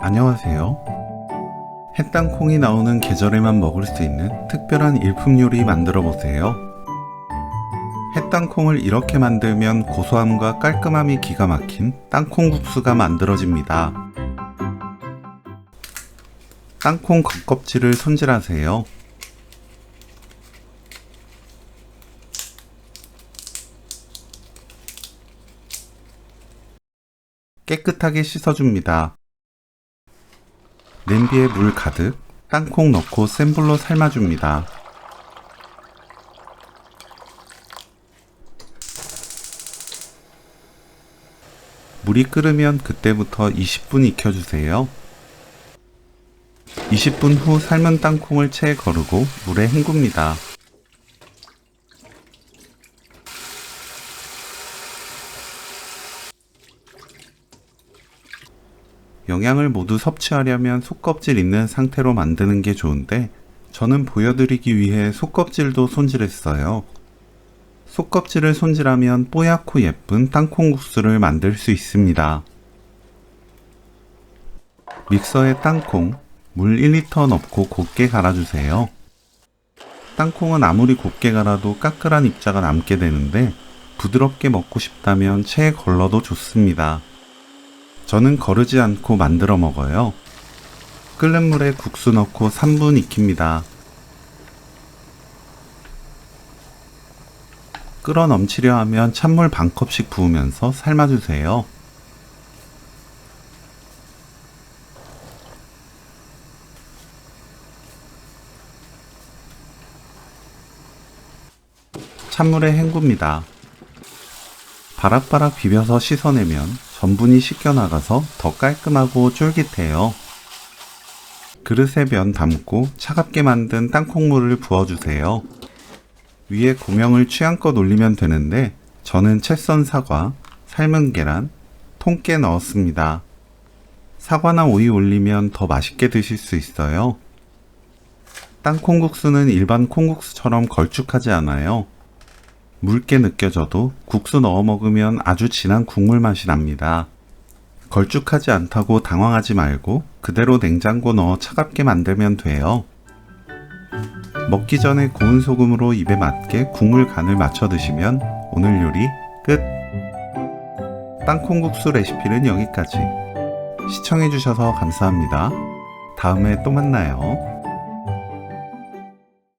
안녕하세요. 햇땅콩이 나오는 계절에만 먹을 수 있는 특별한 일품 요리 만들어 보세요. 햇땅콩을 이렇게 만들면 고소함과 깔끔함이 기가 막힌 땅콩국수가 만들어집니다. 땅콩 겉껍질을 손질하세요. 깨끗하게 씻어줍니다. 냄비에 물 가득 땅콩 넣고 센 불로 삶아줍니다. 물이 끓으면 그때부터 20분 익혀주세요. 20분 후 삶은 땅콩을 체에 거르고 물에 헹굽니다. 영양을 모두 섭취하려면 속껍질 있는 상태로 만드는 게 좋은데 저는 보여드리기 위해 속껍질도 손질했어요. 속껍질을 손질하면 뽀얗고 예쁜 땅콩국수를 만들 수 있습니다. 믹서에 땅콩, 물 1리터 넣고 곱게 갈아주세요. 땅콩은 아무리 곱게 갈아도 까끌한 입자가 남게 되는데 부드럽게 먹고 싶다면 체에 걸러도 좋습니다. 저는 거르지 않고 만들어 먹어요. 끓는 물에 국수 넣고 3분 익힙니다. 끓어 넘치려 하면 찬물 반컵씩 부으면서 삶아주세요. 찬물에 헹굽니다. 바락바락 비벼서 씻어내면 전분이 씻겨나가서 더 깔끔하고 쫄깃해요. 그릇에 면 담고 차갑게 만든 땅콩물을 부어주세요. 위에 고명을 취향껏 올리면 되는데 저는 채 썬 사과, 삶은 계란, 통깨 넣었습니다. 사과나 오이 올리면 더 맛있게 드실 수 있어요. 땅콩국수는 일반 콩국수처럼 걸쭉하지 않아요. 묽게 느껴져도 국수 넣어 먹으면 아주 진한 국물 맛이 납니다. 걸쭉하지 않다고 당황하지 말고 그대로 냉장고 넣어 차갑게 만들면 돼요. 먹기 전에 고운 소금으로 입에 맞게 국물 간을 맞춰 드시면 오늘 요리 끝! 땅콩국수 레시피는 여기까지. 시청해주셔서 감사합니다. 다음에 또 만나요.